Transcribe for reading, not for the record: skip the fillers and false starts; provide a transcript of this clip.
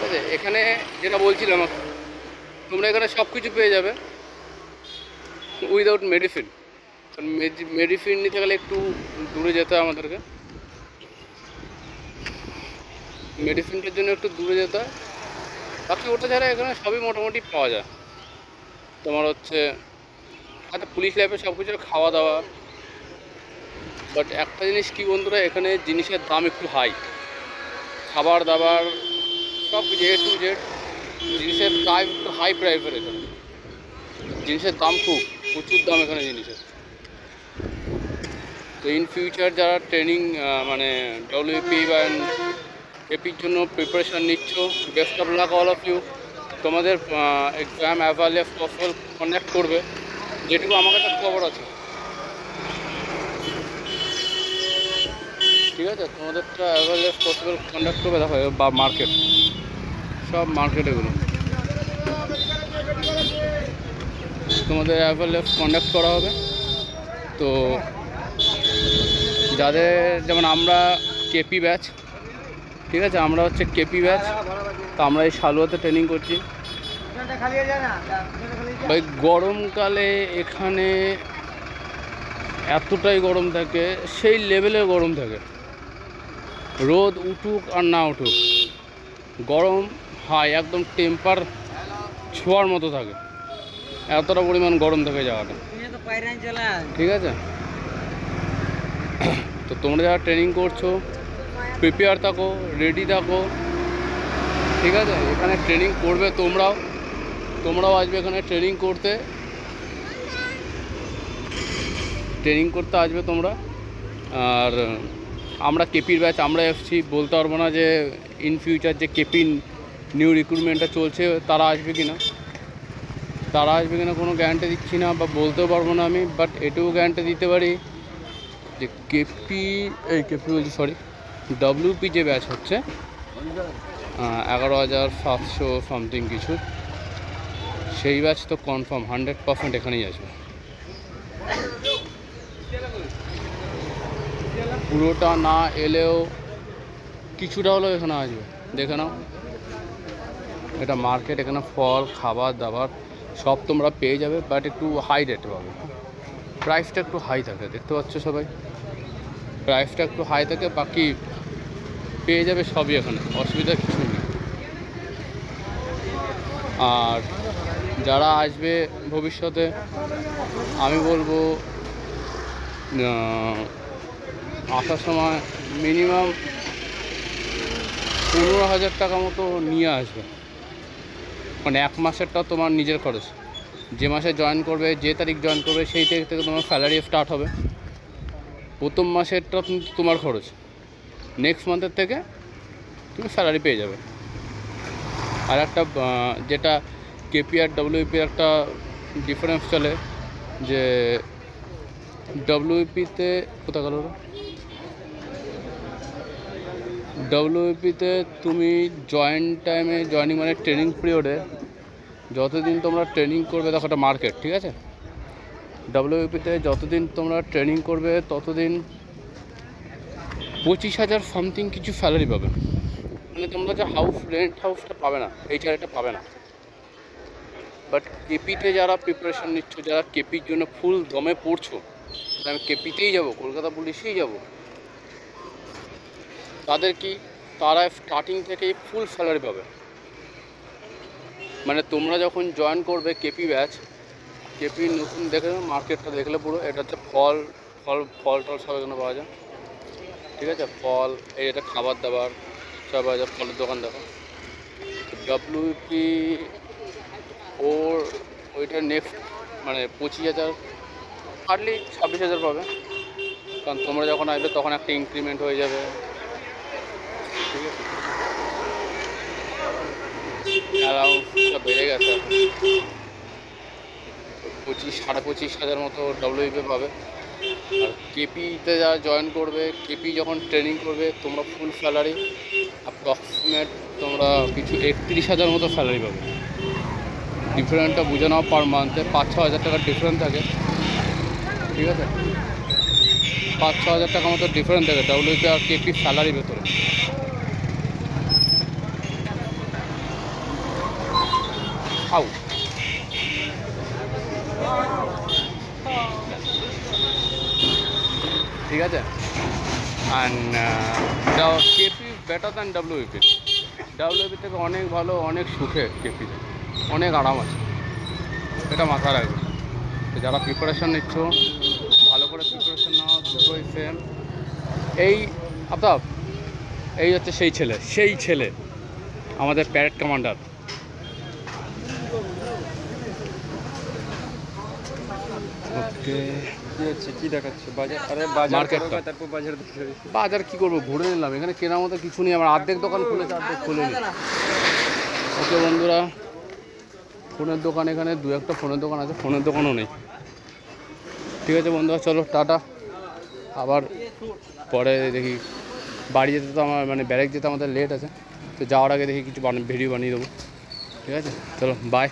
আছে। এখানে যেটা বলছিলাম, তোমরা এখানে সব কিছু পেয়ে যাবে উইদাউট মেডিসিন। কারণ মেডিসিন নিতে গেলে একটু দূরে যেতে হয় আমাদেরকে, মেডিসিনটার জন্য একটু দূরে যেতে হয়। বাকি ওটা ছাড়া এখানে সবই মোটামুটি পাওয়া যায়। তোমার হচ্ছে একটা পুলিশ লাইফে সব কিছু খাওয়া দাওয়া। বাট একটা জিনিস কি বন্ধুরা, এখানে জিনিসের দাম একটু হাই, খাবার দাবার সব কিছু A to Z জিনিসের প্রাইস একটু হাই প্রাইসের। এখানে জিনিসের দাম খুব প্রচুর দাম এখানে জিনিসের। তো ইন ফিউচার যারা ট্রেনিং মানে WP বা এপির জন্য প্রিপারেশান নিচ্ছ, best of luck all of you. তোমাদের exam as early as possible conduct করবে, যেটুকু আমার কাছে খবর আছে। ঠিক আছে, তোমাদেরটা as early as possible conduct করবে। দেখো বা মার্কেট, সব মার্কেট এগুলো তোমাদের অ্যাজ আর্লি অ্যাজ কন্ডাক্ট করা হবে। তো যাদের যেমন আমরা কেপি ব্যাচ, ঠিক আছে, আমরা হচ্ছে কেপি ব্যাচ। তো আমরা এই শালুয়াতে ট্রেনিং করছি ভাই। গরমকালে এখানে এতটাই গরম থাকে, সেই লেভেলের গরম থাকে। রোদ উঠুক আর না উঠুক, গরম হাই, একদম টেম্পার ছোঁয়ার মতো থাকে। এতটা পরিমাণ গরম থাকে জায়গাটা, ঠিক আছে। তো তোমরা যারা ট্রেনিং করছো প্রিপেয়ার থাকো, রেডি থাকো, ঠিক আছে। এখানে ট্রেনিং করবে তোমরাও আসবে এখানে ট্রেনিং করতে আসবে তোমরা। আর আমরা কেপির ব্যাচ, আমরা এসছি, বলতে পারবো না যে ইন ফিউচার যে কেপি নিউ রিক্রুটমেন্টটা চলছে তারা আসবে কি না কোনো গ্যারান্টি দিচ্ছি না, বা বলতেও পারবো না আমি। বাট এটুকু গ্যারান্টি দিতে পারি যে WP যে ব্যাচ হচ্ছে 11,700 সামথিং কিছু, সেই ব্যাচ তো কনফার্ম 100% এখানেই আসবে। পুরোটা না এলেও কিছুটা হলেও এখানে আসবে। দেখে নাও, এটা মার্কেট, এখানে ফল খাবার দাবার সব তোমরা পেয়ে যাবে, বাট একটু হাই রেটে পাবে। প্রাইসটা একটু হাই থাকে, দেখতে পাচ্ছ সবাই, প্রাইসটা একটু হাই থাকে। বাকি পেয়ে যাবে সবই এখানে, অসুবিধা কিছু নেই। আর যারা আসবে ভবিষ্যতে, আমি বলবো আসার সময় মিনিমাম 15,000 টাকা মতো নিয়ে আসবে। মানে 1 মাসেরটা তোমার নিজের খরচ। যে মাসে জয়েন করবে, যে তারিখ জয়েন করবে, সেই তারিখ থেকে তোমার স্যালারি স্টার্ট হবে। প্রথম মাসেরটা কিন্তু তোমার খরচ, নেক্সট মান্থের থেকে তুমি স্যালারি পেয়ে যাবে। আর একটা যেটা কেপি আর WP একটা ডিফারেন্স চলে, যে WP-তে কোথা গেল, WP-তে তুমি জয়েনিং মানে ট্রেনিং পিরিয়ডে যতদিন তোমরা ট্রেনিং করবে, দেখো একটা মার্কেট, ঠিক আছে। WP-তে যতদিন তোমরা ট্রেনিং করবে ততদিন 25,000 সামথিং কিছু স্যালারি পাবে। মানে তোমরা যে হাউসটা পাবে না, এই স্যালারিটা পাবে না। বাট কেপিতে যারা প্রিপারেশান নিচ্ছ, যারা কেপির জন্য ফুল দমে পড়ছো, আমি কেপিতেই যাবো, কলকাতা পুলিশেই যাব, তারা স্টার্টিং থেকেই ফুল স্যালারি পাবে। মানে তোমরা যখন জয়েন করবে কেপি ব্যাচ, কেপি নতুন দেখে মার্কেটটা দেখলে পুরো, এটা হচ্ছে ফল টল সব এখানে পাওয়া যায়, ঠিক আছে। ফল, এই এটা খাবার দাবার সব পাওয়া যায়, ফলের দোকান দেখো। WP ওইটা নেক্সট মানে 25,000, হার্ডলি 26,000 পাবে। কারণ তোমরা যখন আসবে তখন একটা ইনক্রিমেন্ট হয়ে যাবে, ঠিক আছে। অ্যালাউন্সটা বেড়ে গেছে, 25,000-25,500 মতো WP পাবে। আর কেপিতে যারা জয়েন করবে, কেপি যখন ট্রেনিং করবে, তোমরা ফুল স্যালারি অ্যাপ্রক্সিমেট তোমরা কিছু 31,000 মতো স্যালারি পাবে। ডিফারেন্টটা বুঝে নাও, পার মান্থে 5-6 হাজার টাকার ডিফারেন্ট থাকে, ঠিক আছে। 5-6 হাজার টাকা মতো ডিফারেন্ট থাকে WP আর কেপি স্যালারির ভেতরে। আউ ঠিক আছে। And KP better than WP. WP থেকে অনেক ভালো, অনেক সুখে কেপি, অনেক আরাম আছে, এটা মাথায় রাখবে। তো যারা প্রিপারেশান নিচ্ছ ভালো করে প্রিপারেশান নাও, দুটোই সেম। এই আফতাব, এই হচ্ছে সেই ছেলে আমাদের প্যারেড কমান্ডার। ওকে, কি হচ্ছে, কি দেখাচ্ছে বাজার? আরে বাজার মার্কেটটা, তারপর বাজার দেখে বাজার কী করবো, ঘুরে নিলাম। এখানে কেনার মতো কিছু নেই, আমার অর্ধেক দোকান খুলেছে, অর্ধেক খুলেনি। ওকে বন্ধুরা, ফোনের দোকান এখানে দু একটা ফোনের দোকান আছে, ফোনের দোকানও নেই। ঠিক আছে বন্ধুরা, চলো টাটা। আবার পরে দেখি, বাড়ি যেতে তো আমার মানে ব্যারেক যেতে আমাদের লেট আছে, তো যাওয়ার আগে দেখি কিছু ভিডিও বানিয়ে দেবো। ঠিক আছে, চলো বাই।